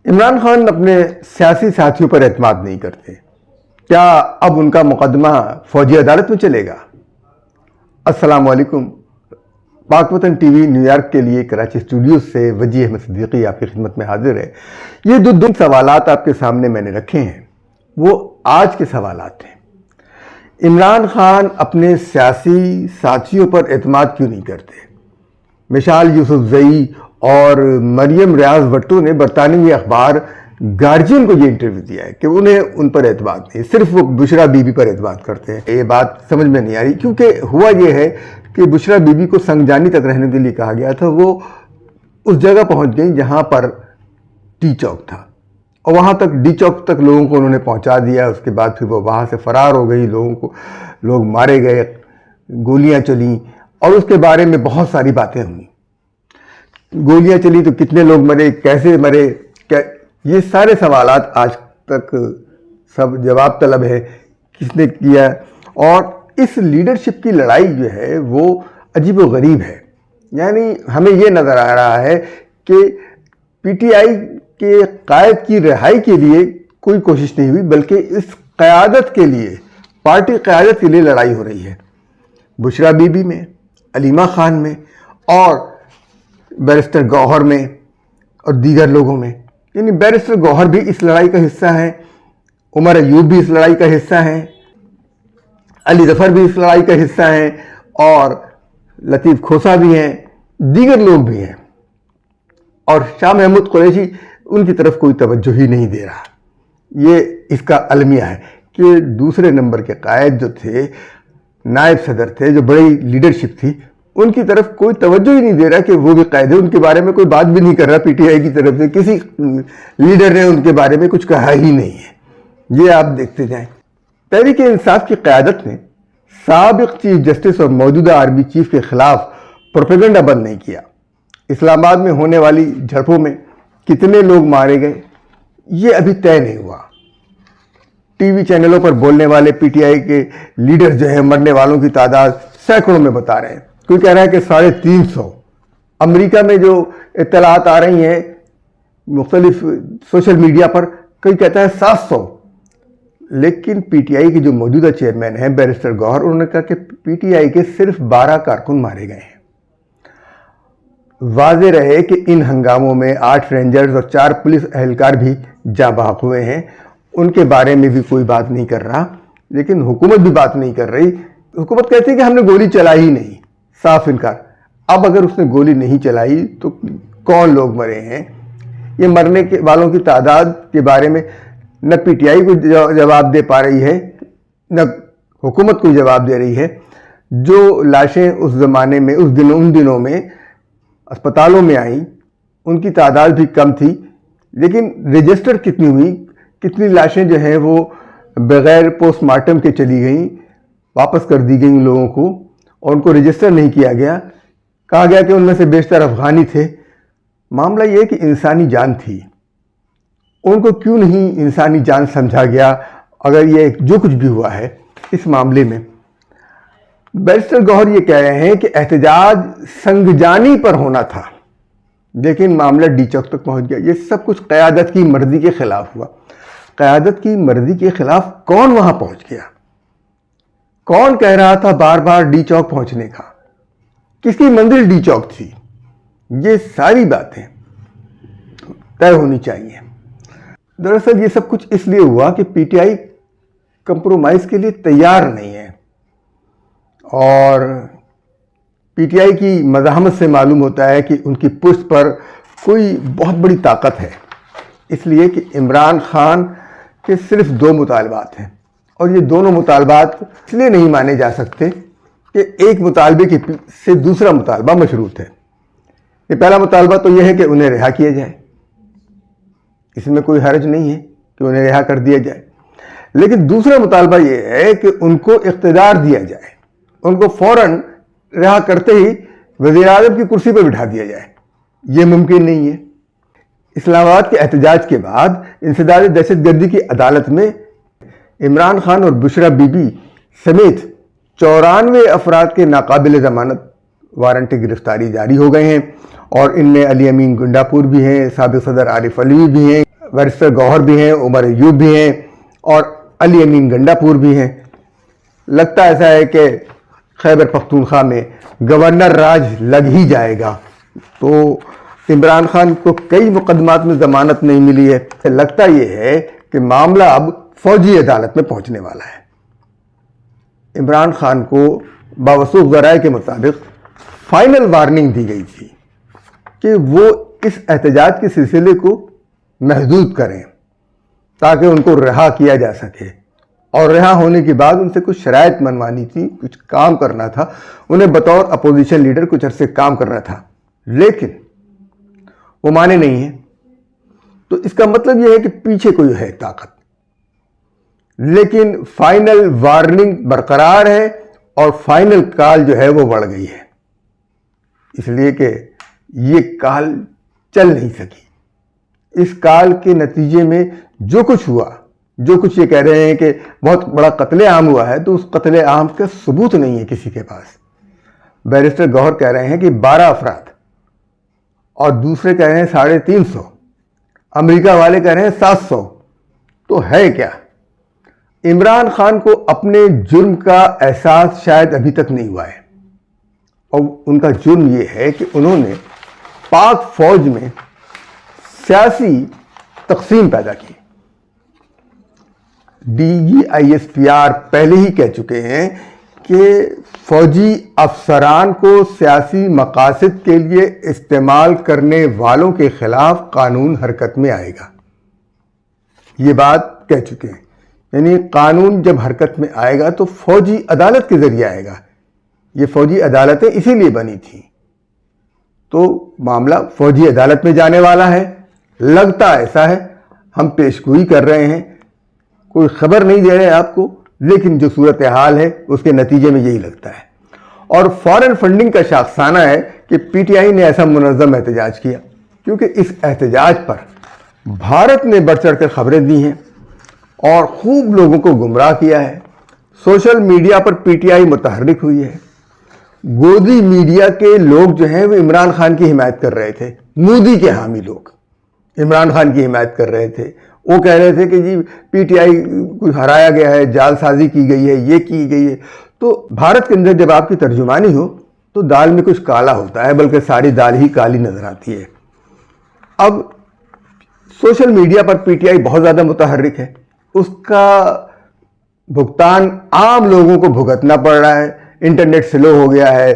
عمران خان اپنے سیاسی ساتھیوں پر اعتماد نہیں کرتے. کیا اب ان کا مقدمہ فوجی عدالت میں چلے گا؟ السلام علیکم. پاک وطن ٹی وی نیو یارک کے لیے کراچی اسٹوڈیو سے وجی احمد صدیقی آپ کی خدمت میں حاضر ہے. یہ دو سوالات آپ کے سامنے میں نے رکھے ہیں، وہ آج کے سوالات ہیں. عمران خان اپنے سیاسی ساتھیوں پر اعتماد کیوں نہیں کرتے؟ مشال یوسف زئی اور مریم ریاض بھٹو نے برطانوی اخبار گارجین کو یہ انٹرویو دیا ہے کہ انہیں ان پر اعتماد نہیں، صرف وہ بشرا بی بی پر اعتماد کرتے ہیں. یہ بات سمجھ میں نہیں آ رہی، کیونکہ ہوا یہ ہے کہ بشرا بی بی کو سنگجانی تک رہنے کے لیے کہا گیا تھا. وہ اس جگہ پہنچ گئیں جہاں پر ٹی چوک تھا، اور وہاں تک ڈی چوک تک لوگوں کو انہوں نے پہنچا دیا. اس کے بعد پھر وہ وہاں سے فرار ہو گئی، لوگ مارے گئے، گولیاں چلیں، اور اس کے بارے میں بہت ساری باتیں ہوئیں. گولیاں چلی تو کتنے لوگ مرے، کیسے مرے، یہ سارے سوالات آج تک سب جواب طلب ہے کس نے کیا. اور اس لیڈرشپ کی لڑائی جو ہے وہ عجیب و غریب ہے. یعنی ہمیں یہ نظر آ رہا ہے کہ پی ٹی آئی کے قائد کی رہائی کے لیے کوئی کوشش نہیں ہوئی، بلکہ اس قیادت کے لیے، پارٹی قیادت کے لیے لڑائی ہو رہی ہے. بشرا بی بی میں، علیمہ خان میں، اور بیرسٹر گوہر میں، اور دیگر لوگوں میں. یعنی بیرسٹر گوہر بھی اس لڑائی کا حصہ ہیں، عمر ایوب بھی اس لڑائی کا حصہ ہیں، علی ظفر بھی اس لڑائی کا حصہ ہیں، اور لطیف کھوسا بھی ہیں، دیگر لوگ بھی ہیں. اور شاہ محمود قریشی ان کی طرف کوئی توجہ ہی نہیں دے رہا. یہ اس کا المیہ ہے کہ دوسرے نمبر کے قائد جو تھے، نائب صدر تھے، جو بڑی لیڈرشپ تھی، ان کی طرف کوئی توجہ ہی نہیں دے رہا کہ وہ بھی قائد ہے. ان کے بارے میں کوئی بات بھی نہیں کر رہا. پی ٹی آئی کی طرف سے کسی لیڈر نے ان کے بارے میں کچھ کہا ہی نہیں ہے. یہ آپ دیکھتے جائیں. تحریک انصاف کی قیادت نے سابق چیف جسٹس اور موجودہ آرمی چیف کے خلاف پروپیگنڈا بند نہیں کیا. اسلام آباد میں ہونے والی جھڑپوں میں کتنے لوگ مارے گئے یہ ابھی طے نہیں ہوا. ٹی وی چینلوں پر بولنے والے پی ٹی آئی کے لیڈر جو ہیں مرنے والوں کی تعداد سینکڑوں میں بتا رہے ہیں. کوئی کہہ رہا ہے کہ 350. امریکہ میں جو اطلاعات آ رہی ہیں مختلف سوشل میڈیا پر، کوئی کہتا ہے 700. لیکن پی ٹی آئی کے جو موجودہ چیئرمین ہیں بیرسٹر گوہر، انہوں نے کہا کہ پی ٹی آئی کے صرف 12 کارکن مارے گئے ہیں. واضح رہے کہ ان ہنگاموں میں 8 رینجرز اور 4 پولیس اہلکار بھی جاں بحق ہوئے ہیں. ان کے بارے میں بھی کوئی بات نہیں کر رہا، لیکن حکومت بھی بات نہیں کر رہی. حکومت کہتی ہے کہ ہم نے گولی چلائی نہیں، صاف انکار. اب اگر اس نے گولی نہیں چلائی تو کون لوگ مرے ہیں؟ یہ مرنے والوں کی تعداد کے بارے میں نہ پی ٹی آئی کو جواب دے پا رہی ہے، نہ حکومت کو جواب دے رہی ہے. جو لاشیں اس زمانے میں ان دنوں میں اسپتالوں میں آئیں ان کی تعداد بھی کم تھی، لیکن رجسٹر کتنی ہوئی، کتنی لاشیں جو ہیں وہ بغیر پوسٹ مارٹم کے چلی گئیں، واپس کر دی گئیں لوگوں کو، اور ان کو رجسٹر نہیں کیا گیا. کہا گیا کہ ان میں سے بیشتر افغانی تھے. معاملہ یہ کہ انسانی جان تھی، ان کو کیوں نہیں انسانی جان سمجھا گیا؟ اگر یہ جو کچھ بھی ہوا ہے اس معاملے میں، بیرسٹر گوہر یہ کہہ رہے ہیں کہ احتجاج سنگجانی پر ہونا تھا، لیکن معاملہ ڈی چوک تک پہنچ گیا. یہ سب کچھ قیادت کی مرضی کے خلاف ہوا. قیادت کی مرضی کے خلاف کون وہاں پہنچ گیا؟ کون کہہ رہا تھا بار بار ڈی چوک پہنچنے کا؟ کس کی منزل ڈی چوک تھی؟ یہ ساری باتیں طے ہونی چاہیے. دراصل یہ سب کچھ اس لیے ہوا کہ پی ٹی آئی کمپرومائز کے لیے تیار نہیں ہے، اور پی ٹی آئی کی مزاحمت سے معلوم ہوتا ہے کہ ان کی پشت پر کوئی بہت بڑی طاقت ہے. اس لیے کہ عمران خان کے صرف 2 مطالبات ہیں، اور یہ دونوں مطالبات اس لیے نہیں مانے جا سکتے کہ ایک مطالبے سے دوسرا مطالبہ مشروط ہے. یہ پہلا مطالبہ تو یہ ہے کہ انہیں رہا کیا جائے، اس میں کوئی حرج نہیں ہے کہ انہیں رہا کر دیا جائے. لیکن دوسرا مطالبہ یہ ہے کہ ان کو اقتدار دیا جائے، ان کو فوراً رہا کرتے ہی وزیر اعظم کی کرسی پر بٹھا دیا جائے. یہ ممکن نہیں ہے. اسلام آباد کے احتجاج کے بعد انسداد دہشت گردی کی عدالت میں عمران خان اور بشرا بی بی سمیت 94 افراد کے ناقابل ضمانت وارنٹی گرفتاری جاری ہو گئے ہیں، اور ان میں علی امین گنڈا پور بھی ہیں، سابق صدر عارف علوی بھی ہیں، بیرسٹر گوہر بھی ہیں, عمر ایوب بھی ہیں اور علی امین گنڈا پور بھی ہیں. لگتا ایسا ہے کہ خیبر پختونخوا میں گورنر راج لگ ہی جائے گا. تو عمران خان کو کئی مقدمات میں ضمانت نہیں ملی ہے. لگتا یہ ہے کہ معاملہ اب فوجی عدالت میں پہنچنے والا ہے. عمران خان کو باوثوق ذرائع کے مطابق فائنل وارننگ دی گئی تھی کہ وہ اس احتجاج کے سلسلے کو محدود کریں تاکہ ان کو رہا کیا جا سکے, اور رہا ہونے کے بعد ان سے کچھ شرائط منوانی تھی, کچھ کام کرنا تھا, انہیں بطور اپوزیشن لیڈر کچھ عرصے کام کرنا تھا, لیکن وہ مانے نہیں ہیں. تو اس کا مطلب یہ ہے کہ پیچھے کوئی ہے طاقت, لیکن فائنل وارننگ برقرار ہے اور فائنل کال جو ہے وہ بڑھ گئی ہے, اس لیے کہ یہ کال چل نہیں سکی. اس کال کے نتیجے میں جو کچھ ہوا, جو کچھ یہ کہہ رہے ہیں کہ بہت بڑا قتل عام ہوا ہے, تو اس قتل عام کا ثبوت نہیں ہے کسی کے پاس. بیرسٹر گوہر کہہ رہے ہیں کہ 12 افراد اور دوسرے کہہ رہے ہیں 350, امریکہ والے کہہ رہے ہیں 700. تو ہے کیا؟ عمران خان کو اپنے جرم کا احساس شاید ابھی تک نہیں ہوا ہے, اور ان کا جرم یہ ہے کہ انہوں نے پاک فوج میں سیاسی تقسیم پیدا کی. DGISPR پہلے ہی کہہ چکے ہیں کہ فوجی افسران کو سیاسی مقاصد کے لیے استعمال کرنے والوں کے خلاف قانون حرکت میں آئے گا. یہ بات کہہ چکے ہیں, یعنی قانون جب حرکت میں آئے گا تو فوجی عدالت کے ذریعے آئے گا. یہ فوجی عدالتیں اسی لیے بنی تھیں. تو معاملہ فوجی عدالت میں جانے والا ہے. لگتا ایسا ہے, ہم پیشگوئی کر رہے ہیں, کوئی خبر نہیں دے رہے آپ کو, لیکن جو صورتحال ہے اس کے نتیجے میں یہی لگتا ہے. اور فارن فنڈنگ کا شاخسانہ ہے کہ PTI نے ایسا منظم احتجاج کیا, کیونکہ اس احتجاج پر بھارت نے بڑھ چڑھ کر خبریں دی ہیں اور خوب لوگوں کو گمراہ کیا ہے. سوشل میڈیا پر PTI متحرک ہوئی ہے. گودی میڈیا کے لوگ جو ہیں وہ عمران خان کی حمایت کر رہے تھے. مودی کے حامی لوگ عمران خان کی حمایت کر رہے تھے. وہ کہہ رہے تھے کہ جی PTI کو ہرایا گیا ہے, جال سازی کی گئی ہے, یہ کی گئی ہے. تو بھارت کے اندر جب آپ کی ترجمانی ہو تو دال میں کچھ کالا ہوتا ہے, بلکہ ساری دال ہی کالی نظر آتی ہے. اب سوشل میڈیا پر PTI بہت زیادہ متحرک ہے. اس کا بھگتان عام لوگوں کو بھگتنا پڑ رہا ہے. انٹرنیٹ سلو ہو گیا ہے,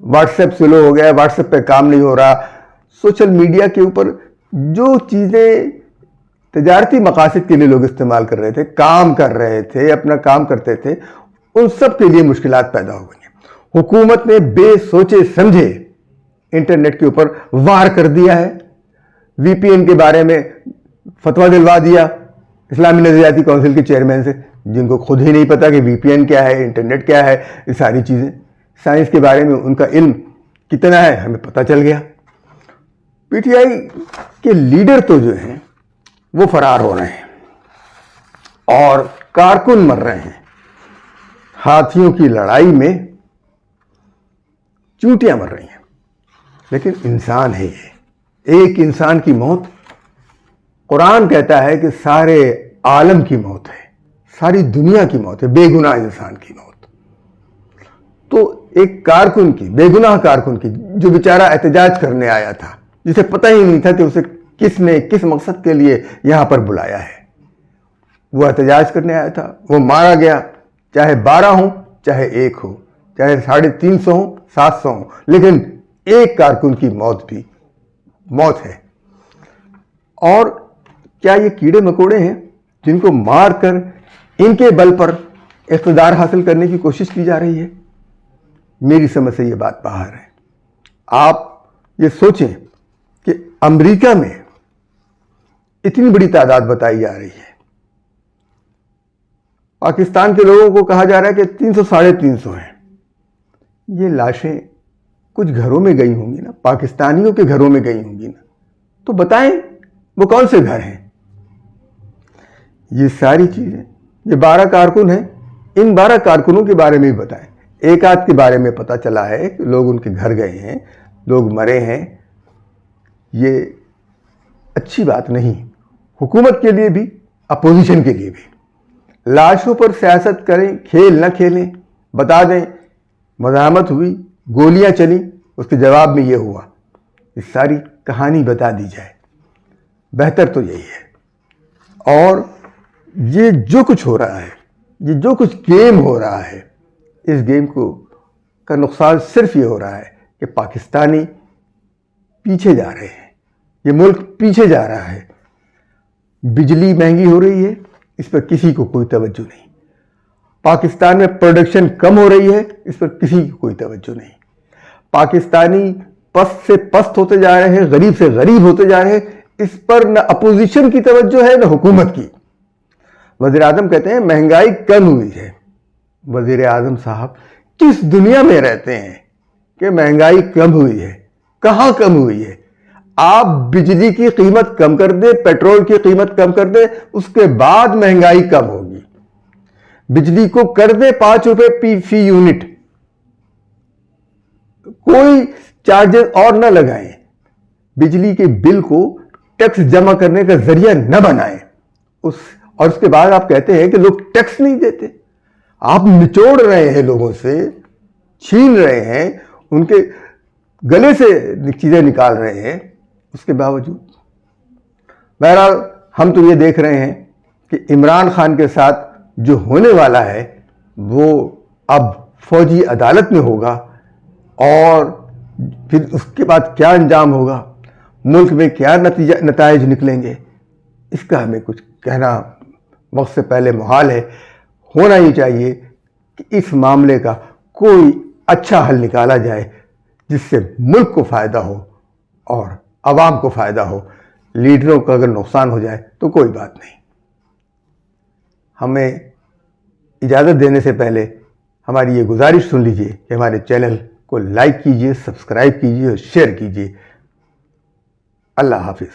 واٹس ایپ سلو ہو گیا ہے, واٹس ایپ پہ کام نہیں ہو رہا. سوشل میڈیا کے اوپر جو چیزیں تجارتی مقاصد کے لیے لوگ استعمال کر رہے تھے, کام کر رہے تھے, اپنا کام کرتے تھے, ان سب کے لیے مشکلات پیدا ہو گئی ہیں. حکومت نے بے سوچے سمجھے انٹرنیٹ کے اوپر وار کر دیا ہے. VPN کے بارے میں فتویٰ دلوا دیا اسلامی نظریاتی کونسل کے چیئرمین سے, جن کو خود ہی نہیں پتا کہ VPN کیا ہے, انٹرنیٹ کیا ہے. یہ ساری چیزیں سائنس کے بارے میں ان کا علم کتنا ہے ہمیں پتہ چل گیا. PTI کے لیڈر تو جو ہیں وہ فرار ہو رہے ہیں اور کارکن مر رہے ہیں. ہاتھیوں کی لڑائی میں چونٹیاں مر رہی ہیں. لیکن انسان ہے یہ, ایک انسان کی موت, قرآن کہتا ہے کہ سارے عالم کی موت ہے, ساری دنیا کی موت ہے, بے گناہ انسان کی موت. تو ایک کارکن کی, بے گناہ کارکن کی, جو بیچارہ احتجاج کرنے آیا تھا, جسے پتہ ہی نہیں تھا کہ اسے کس نے کس مقصد کے لیے یہاں پر بلایا ہے, وہ احتجاج کرنے آیا تھا, وہ مارا گیا. چاہے 12 ہوں, چاہے 1 ہو, چاہے 350 ہوں, 700 ہوں, لیکن ایک کارکن کی موت بھی موت ہے. اور کیا یہ کیڑے مکوڑے ہیں جن کو مار کر ان کے بل پر اقتدار حاصل کرنے کی کوشش کی جا رہی ہے؟ میری سمجھ سے یہ بات باہر ہے. آپ یہ سوچیں کہ امریکہ میں اتنی بڑی تعداد بتائی جا رہی ہے, پاکستان کے لوگوں کو کہا جا رہا ہے کہ 300 350 ہیں. یہ لاشیں کچھ گھروں میں گئی ہوں گی نا, پاکستانیوں کے گھروں میں گئی ہوں گی نا, تو بتائیں وہ کون سے گھر ہیں؟ یہ ساری چیزیں, یہ 12 کارکن ہیں, ان 12 کارکنوں کے بارے میں بھی بتائیں. ایک آدھ کے بارے میں پتہ چلا ہے کہ لوگ ان کے گھر گئے ہیں, لوگ مرے ہیں. یہ اچھی بات نہیں. حکومت کے لیے بھی اپوزیشن کے لیے بھی۔ لاشوں پر سیاست کریں، کھیل نہ کھیلیں، بتا دیں مزاحمت ہوئی، گولیاں چلیں، اس کے جواب میں یہ ہوا، یہ ساری کہانی بتا دی جائے، بہتر تو یہی ہے۔ اور یہ جو کچھ ہو رہا ہے، یہ جو کچھ گیم ہو رہا ہے، اس گیم کا نقصان صرف یہ ہو رہا ہے کہ پاکستانی پیچھے جا رہے ہیں، یہ ملک پیچھے جا رہا ہے۔ بجلی مہنگی ہو رہی ہے، اس پر کسی کو کوئی توجہ نہیں۔ پاکستان میں پروڈکشن کم ہو رہی ہے، اس پر کسی کی کوئی توجہ نہیں۔ پاکستانی پست سے پست ہوتے جا رہے ہیں، غریب سے غریب ہوتے جا رہے ہیں، اس پر نہ اپوزیشن کی توجہ ہے نہ حکومت کی۔ وزیر اعظم کہتے ہیں مہنگائی کم ہوئی ہے۔ وزیر اعظم صاحب کس دنیا میں رہتے ہیں کہ مہنگائی کم ہوئی ہے؟ کہاں کم ہوئی ہے؟ آپ بجلی کی قیمت کم کر دیں، پیٹرول کی قیمت کم کر دیں، اس کے بعد مہنگائی کم ہوگی۔ بجلی کو کر دیں 5 روپے فی یونٹ، کوئی چارجز اور نہ لگائیں، بجلی کے بل کو ٹیکس جمع کرنے کا ذریعہ نہ بنائیں، اور اس کے بعد آپ کہتے ہیں کہ لوگ ٹیکس نہیں دیتے۔ آپ نچوڑ رہے ہیں لوگوں سے، چھین رہے ہیں، ان کے گلے سے چیزیں نکال رہے ہیں، اس کے باوجود۔ بہرحال ہم تو یہ دیکھ رہے ہیں کہ عمران خان کے ساتھ جو ہونے والا ہے وہ اب فوجی عدالت میں ہوگا، اور پھر اس کے بعد کیا انجام ہوگا، ملک میں کیا نتائج نکلیں گے، اس کا ہمیں کچھ کہنا وقت سے پہلے محال ہے۔ ہونا ہی چاہیے کہ اس معاملے کا کوئی اچھا حل نکالا جائے جس سے ملک کو فائدہ ہو اور عوام کو فائدہ ہو۔ لیڈروں کا اگر نقصان ہو جائے تو کوئی بات نہیں۔ ہمیں اجازت دینے سے پہلے ہماری یہ گزارش سن لیجئے کہ ہمارے چینل کو لائک کیجئے، سبسکرائب کیجئے اور شیئر کیجئے۔ اللہ حافظ۔